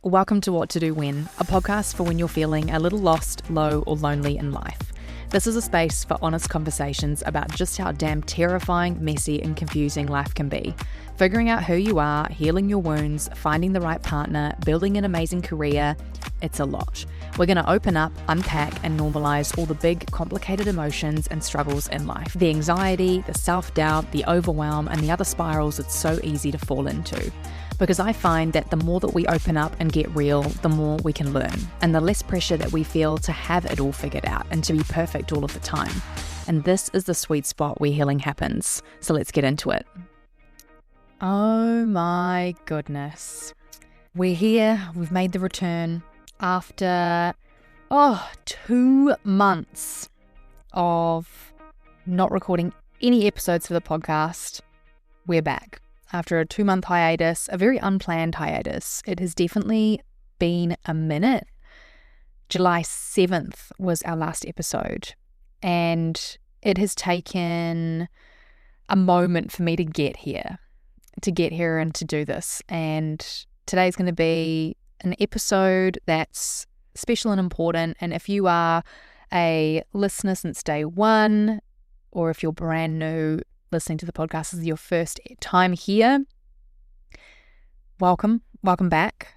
Welcome to What to Do When, a podcast for when you're feeling a little lost, low, or lonely in life. This is a space for honest conversations about just how damn terrifying, messy, and confusing life can be. Figuring out who you are, healing your wounds, finding the right partner, building an amazing career, it's a lot. We're going to open up, unpack, and normalize all the big, complicated emotions and struggles in life. The anxiety, the self-doubt, the overwhelm, and the other spirals it's so easy to fall into. Because I find that the more that we open up and get real, the more we can learn, and the less pressure that we feel to have it all figured out and to be perfect all of the time. And this is the sweet spot where healing happens. So let's get into it. Oh my goodness. We're here. We've made the return after 2 months of not recording any episodes for the podcast. We're back. After a 2-month hiatus, a very unplanned hiatus. It has definitely been a minute. July 7th was our last episode, and it has taken a moment for me to get here and to do this. And today's going to be an episode that's special and important. And if you are a listener since day one, or if you're brand new, listening to the podcast, this is your first time here, welcome back.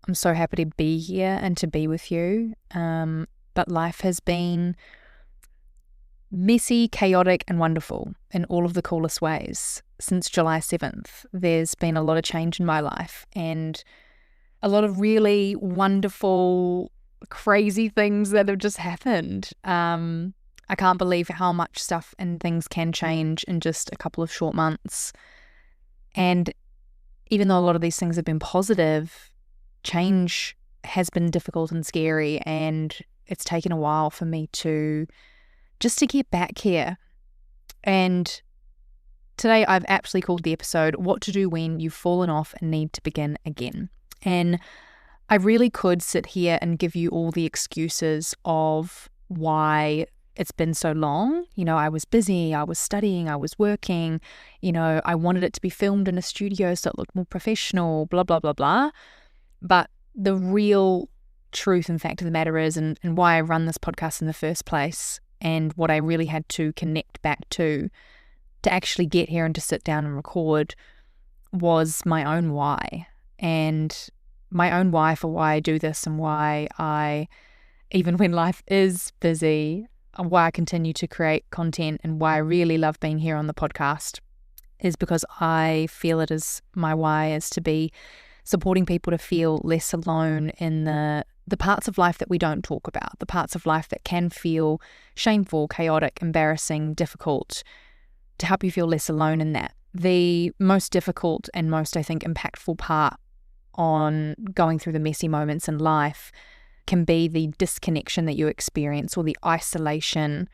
I'm so happy to be here and to be with you. But life has been messy, chaotic, and wonderful in all of the coolest ways. Since July 7th, there's been a lot of change in my life and a lot of really wonderful, crazy things that have just happened. I can't believe how much stuff and things can change in just a couple of short months. And even though a lot of these things have been positive, change has been difficult and scary, and it's taken a while for me to get back here. And today I've actually called the episode What to Do When You've Fallen Off and Need to Begin Again. And I really could sit here and give you all the excuses of why it's been so long. I was busy, I was studying, I was working, I wanted it to be filmed in a studio so it looked more professional, blah, blah, blah, blah. But the real truth and fact of the matter is, and why I run this podcast in the first place, and what I really had to connect back to actually get here and to sit down and record, was my own why. And my own why for why I do this, and why I, even when life is busy, why I continue to create content, and why I really love being here on the podcast, is because I feel it is my why is to be supporting people to feel less alone in the parts of life that we don't talk about, the parts of life that can feel shameful, chaotic, embarrassing, difficult, to help you feel less alone in that. The most difficult and most, I think, impactful part on going through the messy moments in life can be the disconnection that you experience, or the isolation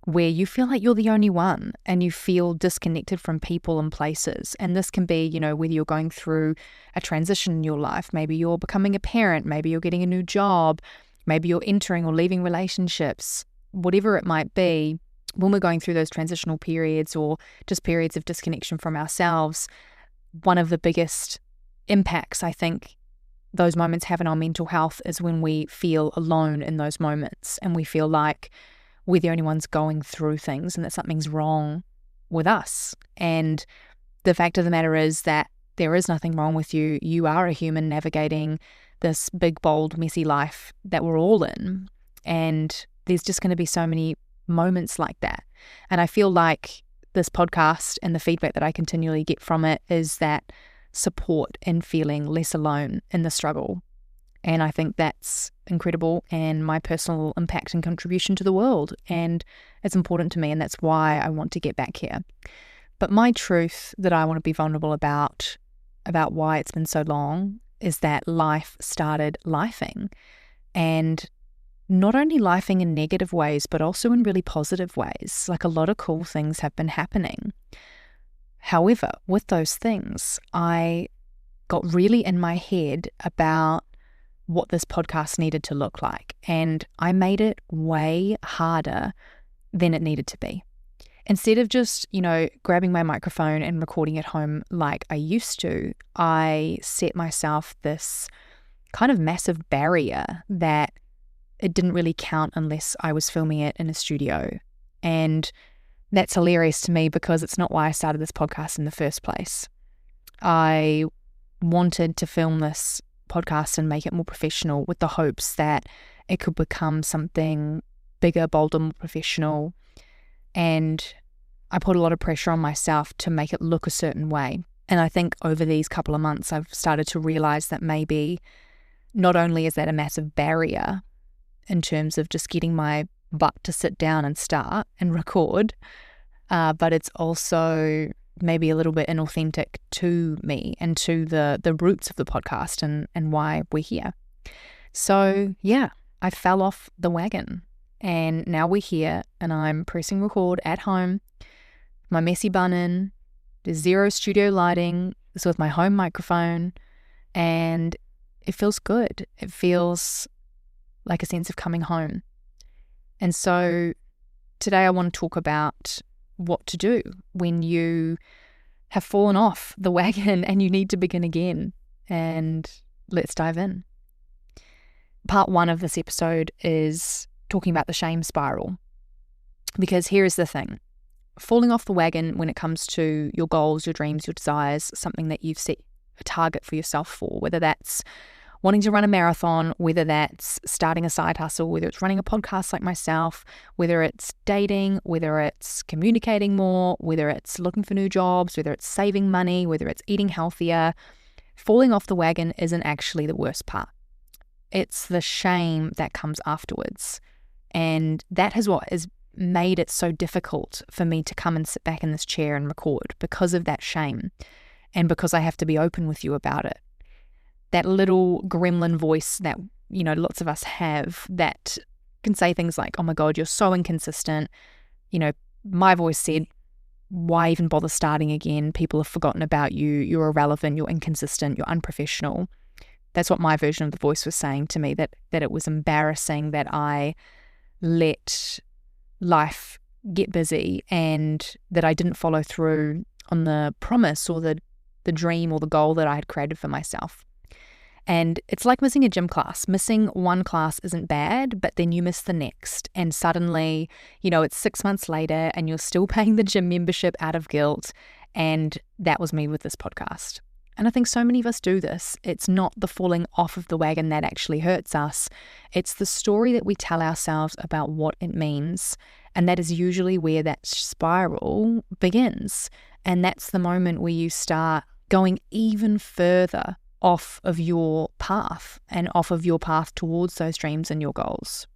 where you feel like you're the only one and you feel disconnected from people and places. And this can be, whether you're going through a transition in your life, maybe you're becoming a parent, maybe you're getting a new job, maybe you're entering or leaving relationships, whatever it might be. When we're going through those transitional periods, or just periods of disconnection from ourselves, one of the biggest impacts, I think, those moments have in our mental health is when we feel alone in those moments, and we feel like we're the only ones going through things and that something's wrong with us. And the fact of the matter is that there is nothing wrong with you. You are a human navigating this big, bold, messy life that we're all in. And there's just going to be so many moments like that. And I feel like this podcast and the feedback that I continually get from it is that support and feeling less alone in the struggle. And I think that's incredible, and my personal impact and contribution to the world. And it's important to me, and that's why I want to get back here. But my truth that I want to be vulnerable about why it's been so long, is that life started lifing. And not only lifing in negative ways, but also in really positive ways. Like, a lot of cool things have been happening. However, with those things, I got really in my head about what this podcast needed to look like. And I made it way harder than it needed to be. Instead of just, grabbing my microphone and recording at home like I used to, I set myself this kind of massive barrier that it didn't really count unless I was filming it in a studio. And that's hilarious to me because it's not why I started this podcast in the first place. I wanted to film this podcast and make it more professional with the hopes that it could become something bigger, bolder, more professional. And I put a lot of pressure on myself to make it look a certain way. And I think over these couple of months, I've started to realize that maybe not only is that a massive barrier in terms of just getting my butt to sit down and start and record, but it's also maybe a little bit inauthentic to me and to the roots of the podcast and why we're here. So yeah, I fell off the wagon and now we're here and I'm pressing record at home, my messy bun in, there's zero studio lighting, it's with my home microphone, and it feels good. It feels like a sense of coming home. And so today I want to talk about what to do when you have fallen off the wagon and you need to begin again. And let's dive in. Part 1 of this episode is talking about the shame spiral. Because here is the thing. Falling off the wagon when it comes to your goals, your dreams, your desires, something that you've set a target for yourself for, whether that's wanting to run a marathon, whether that's starting a side hustle, whether it's running a podcast like myself, whether it's dating, whether it's communicating more, whether it's looking for new jobs, whether it's saving money, whether it's eating healthier, falling off the wagon isn't actually the worst part. It's the shame that comes afterwards. And that is what has made it so difficult for me to come and sit back in this chair and record, because of that shame and because I have to be open with you about it. That little gremlin voice that, lots of us have that can say things like, oh my God, you're so inconsistent. My voice said, why even bother starting again? People have forgotten about you. You're irrelevant. You're inconsistent. You're unprofessional. That's what my version of the voice was saying to me, that it was embarrassing that I let life get busy and that I didn't follow through on the promise or the dream or the goal that I had created for myself. And it's like missing a gym class. Missing one class isn't bad, but then you miss the next. And suddenly, it's 6 months later and you're still paying the gym membership out of guilt. And that was me with this podcast. And I think so many of us do this. It's not the falling off of the wagon that actually hurts us. It's the story that we tell ourselves about what it means. And that is usually where that spiral begins. And that's the moment where you start going even further off of your path and off of your path towards those dreams and your goals.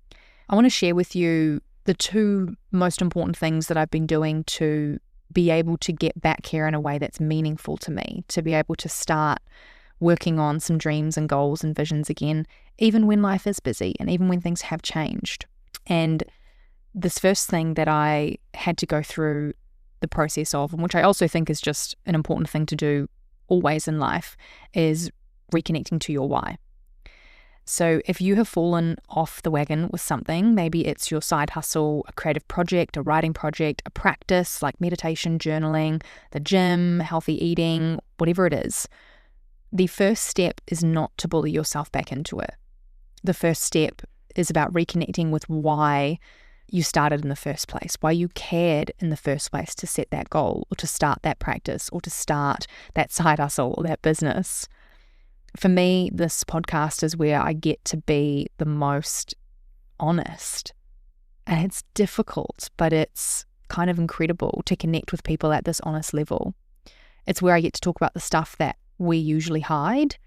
I want to share with you the 2 most important things that I've been doing to be able to get back here in a way that's meaningful to me, to be able to start working on some dreams and goals and visions again, even when life is busy and even when things have changed. And this first thing that I had to go through the process of, and which I also think is just an important thing to do always in life, is reconnecting to your why. So if you have fallen off the wagon with something, maybe it's your side hustle, a creative project, a writing project, a practice like meditation, journaling, the gym, healthy eating, whatever it is, the first step is not to bully yourself back into it. The first step is about reconnecting with why you started in the first place, why you cared in the first place to set that goal or to start that practice or to start that side hustle or that business. For me, this podcast is where I get to be the most honest. And it's difficult, but it's kind of incredible to connect with people at this honest level. It's where I get to talk about the stuff that we usually hide,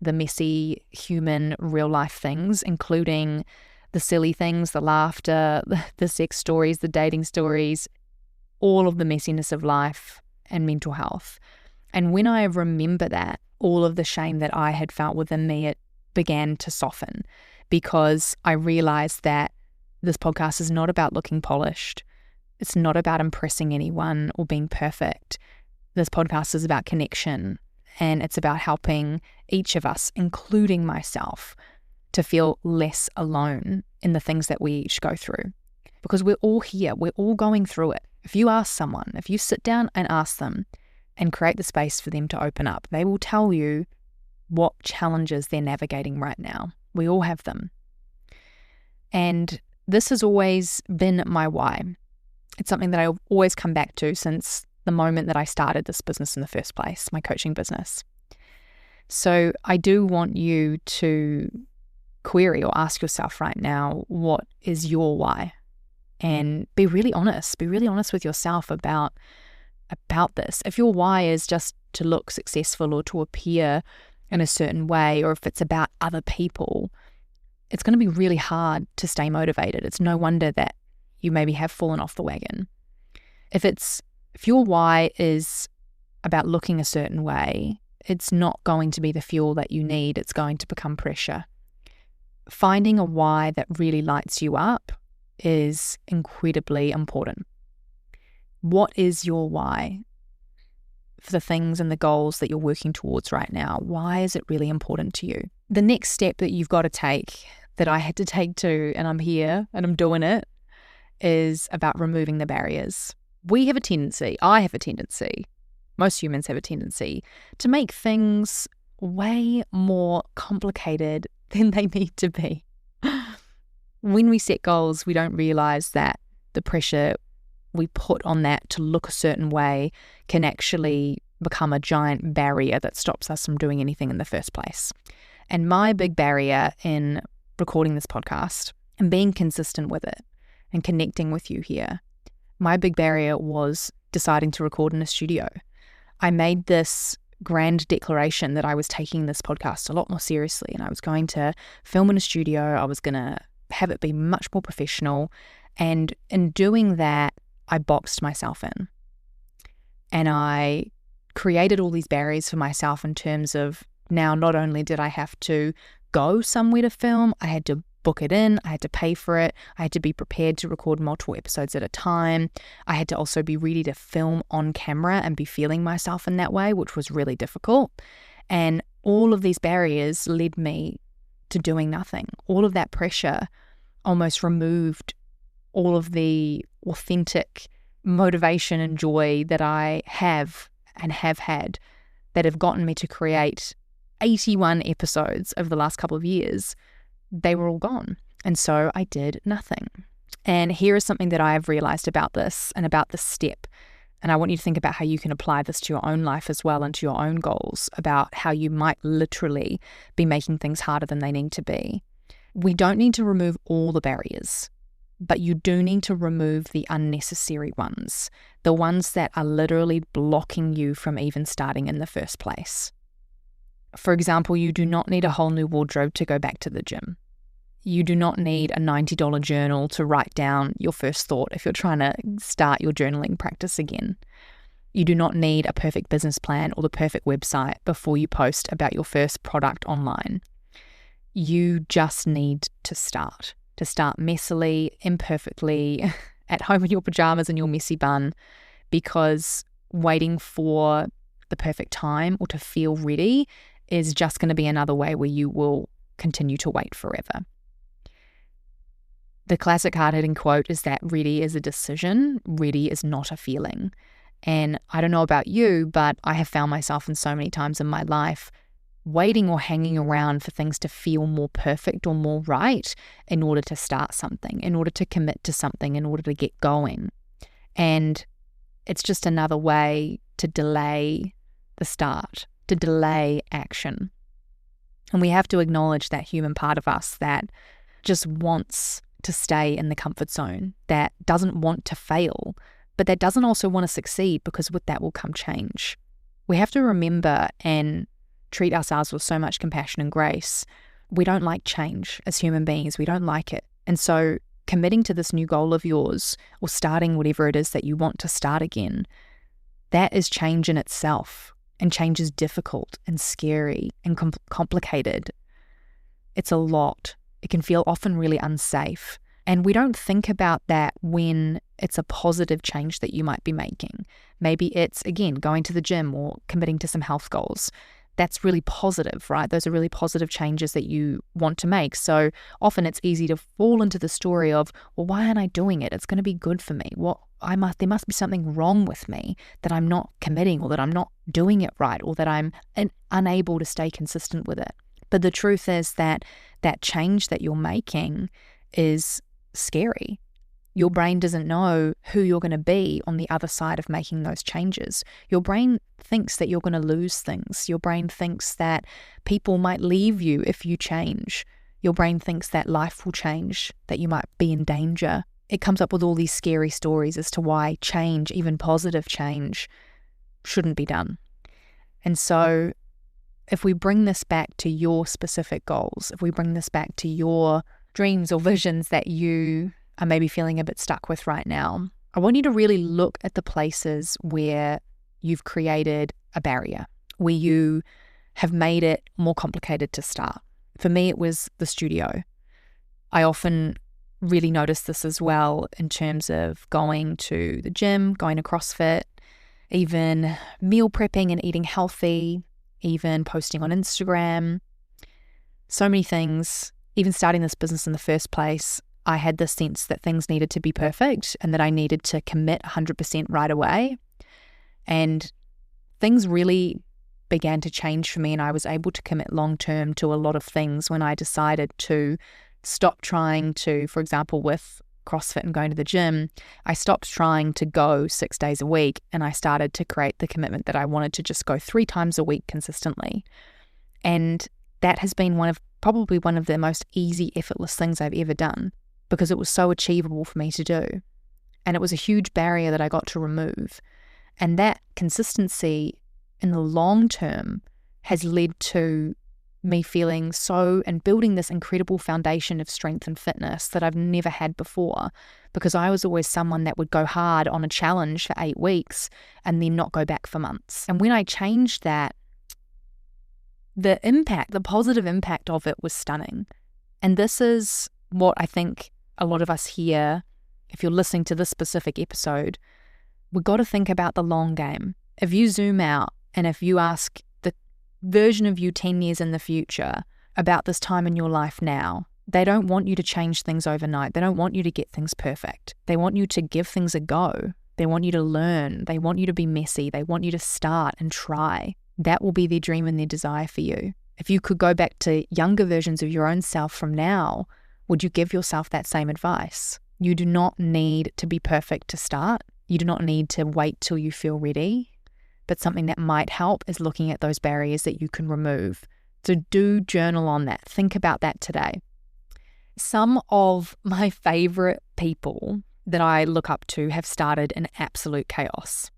the messy, human, real life things, including the silly things, the laughter, the sex stories, the dating stories, all of the messiness of life and mental health. And when I remember that, all of the shame that I had felt within me, it began to soften, because I realized that this podcast is not about looking polished. It's not about impressing anyone or being perfect. This podcast is about connection, and it's about helping each of us, including myself, to feel less alone in the things that we each go through. Because we're all here, we're all going through it. If you ask someone, if you sit down and ask them and create the space for them to open up, they will tell you what challenges they're navigating right now. We all have them. And this has always been my why. It's something that I've always come back to since the moment that I started this business in the first place, my coaching business. So I do want you to query or ask yourself right now, what is your why? And be really honest with yourself about this. If your why is just to look successful or to appear in a certain way, or if it's about other people, it's going to be really hard to stay motivated. It's no wonder that you maybe have fallen off the wagon. If your why is about looking a certain way, it's not going to be the fuel that you need. It's going to become pressure. Finding a why that really lights you up is incredibly important. What is your why for the things and the goals that you're working towards right now? Why is it really important to you? The next step that you've got to take, that I had to take too, and I'm here and I'm doing it, is about removing the barriers. I have a tendency, most humans have a tendency to make things way more complicated than they need to be. When we set goals, we don't realize that the pressure we put on that to look a certain way can actually become a giant barrier that stops us from doing anything in the first place. And my big barrier in recording this podcast and being consistent with it and connecting with you here, my big barrier was deciding to record in a studio. I made this grand declaration that I was taking this podcast a lot more seriously, and I was going to film in a studio. I was going to have it be much more professional. And in doing that, I boxed myself in. And I created all these barriers for myself in terms of, now not only did I have to go somewhere to film, I had to book it in, I had to pay for it, I had to be prepared to record multiple episodes at a time. I had to also be ready to film on camera and be feeling myself in that way, which was really difficult. And all of these barriers led me to doing nothing. All of that pressure almost removed all of the authentic motivation and joy that I have and have had that have gotten me to create 81 episodes over the last couple of years. They were all gone. And so I did nothing. And here is something that I have realized about this and about this step. And I want you to think about how you can apply this to your own life as well and to your own goals, about how you might literally be making things harder than they need to be. We don't need to remove all the barriers, but you do need to remove the unnecessary ones, the ones that are literally blocking you from even starting in the first place. For example, you do not need a whole new wardrobe to go back to the gym. You do not need a $90 journal to write down your first thought if you're trying to start your journaling practice again. You do not need a perfect business plan or the perfect website before you post about your first product online. You just need to start messily, imperfectly, at home in your pajamas and your messy bun, because waiting for the perfect time or to feel ready is just going to be another way where you will continue to wait forever. The classic hard-hitting quote is that ready is a decision, ready is not a feeling. And I don't know about you, but I have found myself in so many times in my life waiting or hanging around for things to feel more perfect or more right in order to start something, in order to commit to something, in order to get going. And it's just another way to delay the start, to delay action. And we have to acknowledge that human part of us that just wants to stay in the comfort zone, that doesn't want to fail, but that doesn't also want to succeed, because with that will come change. We have to remember and treat ourselves with so much compassion and grace. We don't like change as human beings. We don't like it. And so committing to this new goal of yours, or starting whatever it is that you want to start again, that is change in itself. And change is difficult and scary and complicated. It's a lot. It can feel often really unsafe. And we don't think about that when it's a positive change that you might be making. Maybe it's, again, going to the gym or committing to some health goals. That's really positive, right? Those are really positive changes that you want to make. So often it's easy to fall into the story of, well, why aren't I doing it? It's going to be good for me. there must be something wrong with me, that I'm not committing, or that I'm not doing it right, or that I'm unable to stay consistent with it. But the truth is that change that you're making is scary. Your brain doesn't know who you're going to be on the other side of making those changes. Your brain thinks that you're going to lose things. Your brain thinks that people might leave you if you change. Your brain thinks that life will change, that you might be in danger. It comes up with all these scary stories as to why change, even positive change, shouldn't be done. And so if we bring this back to your specific goals, if we bring this back to your dreams or visions that you are maybe feeling a bit stuck with right now, I want you to really look at the places where you've created a barrier, where you have made it more complicated to start. For me, it was the studio. I often really notice this as well in terms of going to the gym, going to CrossFit, even meal prepping and eating healthy, even posting on Instagram. So many things. Even starting this business in the first place, I had this sense that things needed to be perfect and that I needed to commit 100% right away. And things really began to change for me, and I was able to commit long-term to a lot of things when I decided to stop trying to, for example, with CrossFit and going to the gym, I stopped trying to go 6 days a week, and I started to create the commitment that I wanted to just go 3 times a week consistently. And that has been probably one of the most easy, effortless things I've ever done, because it was so achievable for me to do. And it was a huge barrier that I got to remove. And that consistency in the long term has led to me feeling and building this incredible foundation of strength and fitness that I've never had before, because I was always someone that would go hard on a challenge for 8 weeks and then not go back for months. And when I changed that, the positive impact of it was stunning. And this is what I think a lot of us here, if you're listening to this specific episode, we've got to think about the long game. If you zoom out and if you ask the version of you 10 years in the future about this time in your life now, they don't want you to change things overnight. They don't want you to get things perfect. They want you to give things a go. They want you to learn. They want you to be messy. They want you to start and try. That will be their dream and their desire for you. If you could go back to younger versions of your own self from now, would you give yourself that same advice? You do not need to be perfect to start. You do not need to wait till you feel ready. But something that might help is looking at those barriers that you can remove. So do journal on that. Think about that today. Some of my favorite people that I look up to have started in absolute chaos.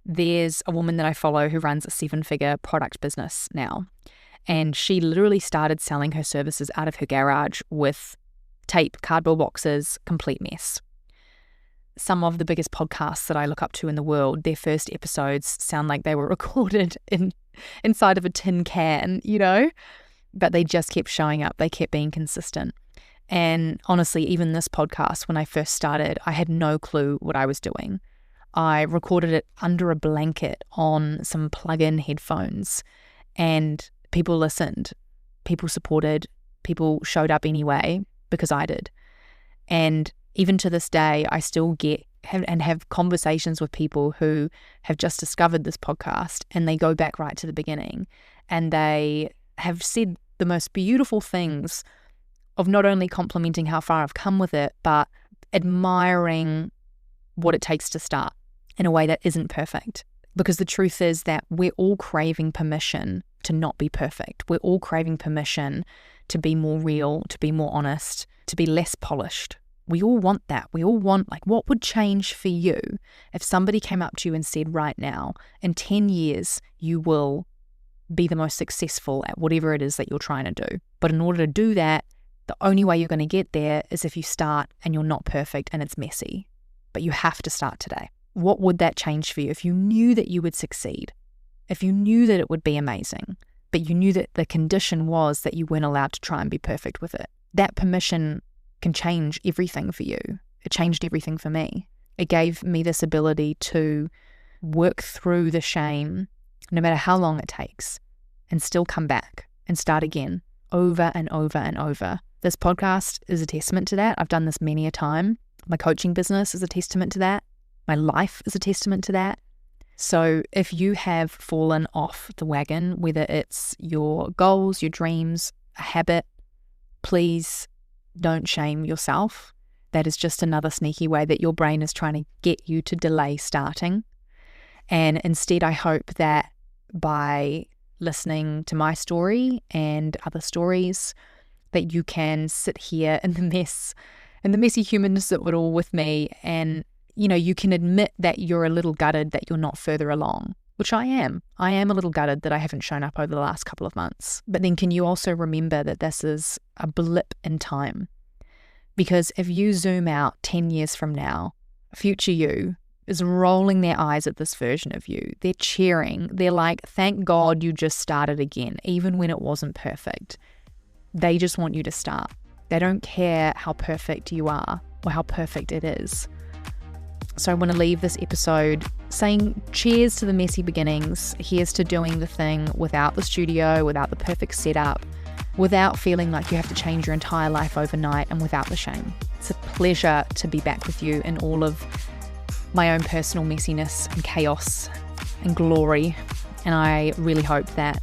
There's a woman that I follow who runs a 7-figure product business now. And she literally started selling her services out of her garage with tape, cardboard boxes, complete mess. Some of the biggest podcasts that I look up to in the world, their first episodes sound like they were recorded inside of a tin can, but they just kept showing up. They kept being consistent. And honestly, even this podcast, when I first started, I had no clue what I was doing. I recorded it under a blanket on some plug-in headphones, and people listened, people supported, people showed up anyway because I did. And even to this day, I still have conversations with people who have just discovered this podcast, and they go back right to the beginning, and they have said the most beautiful things of not only complimenting how far I've come with it, but admiring what it takes to start in a way that isn't perfect. Because the truth is that we're all craving permission to not be perfect. We're all craving permission to be more real, to be more honest, to be less polished. We all want that. We all want, what would change for you if somebody came up to you and said, right now, in 10 years, you will be the most successful at whatever it is that you're trying to do. But in order to do that, the only way you're going to get there is if you start and you're not perfect and it's messy. But you have to start today. What would that change for you if you knew that you would succeed? If you knew that it would be amazing, but you knew that the condition was that you weren't allowed to try and be perfect with it? That permission can change everything for you. It changed everything for me. It gave me this ability to work through the shame, no matter how long it takes, and still come back and start again over and over and over. This podcast is a testament to that. I've done this many a time. My coaching business is a testament to that. My life is a testament to that. So if you have fallen off the wagon, whether it's your goals, your dreams, a habit, please don't shame yourself. That is just another sneaky way that your brain is trying to get you to delay starting. And instead, I hope that by listening to my story and other stories, that you can sit here in the mess and the messy humanness of it all with me, and you can admit that you're a little gutted that you're not further along, which I am. I am a little gutted that I haven't shown up over the last couple of months. But then can you also remember that this is a blip in time? Because if you zoom out 10 years from now, future you is rolling their eyes at this version of you. They're cheering. They're like, thank God you just started again, even when it wasn't perfect. They just want you to start. They don't care how perfect you are or how perfect it is. So I want to leave this episode saying cheers to the messy beginnings. Here's to doing the thing without the studio, without the perfect setup, without feeling like you have to change your entire life overnight, and without the shame. It's a pleasure to be back with you in all of my own personal messiness and chaos and glory. And I really hope that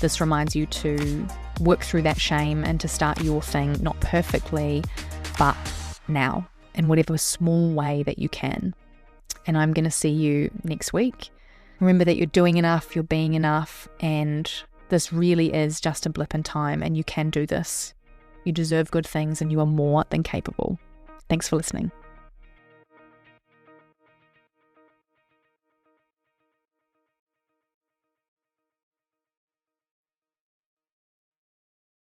this reminds you to work through that shame and to start your thing, not perfectly, but now, in whatever small way that you can. And I'm going to see you next week. Remember that you're doing enough, you're being enough, and this really is just a blip in time, and you can do this. You deserve good things, and you are more than capable. Thanks for listening.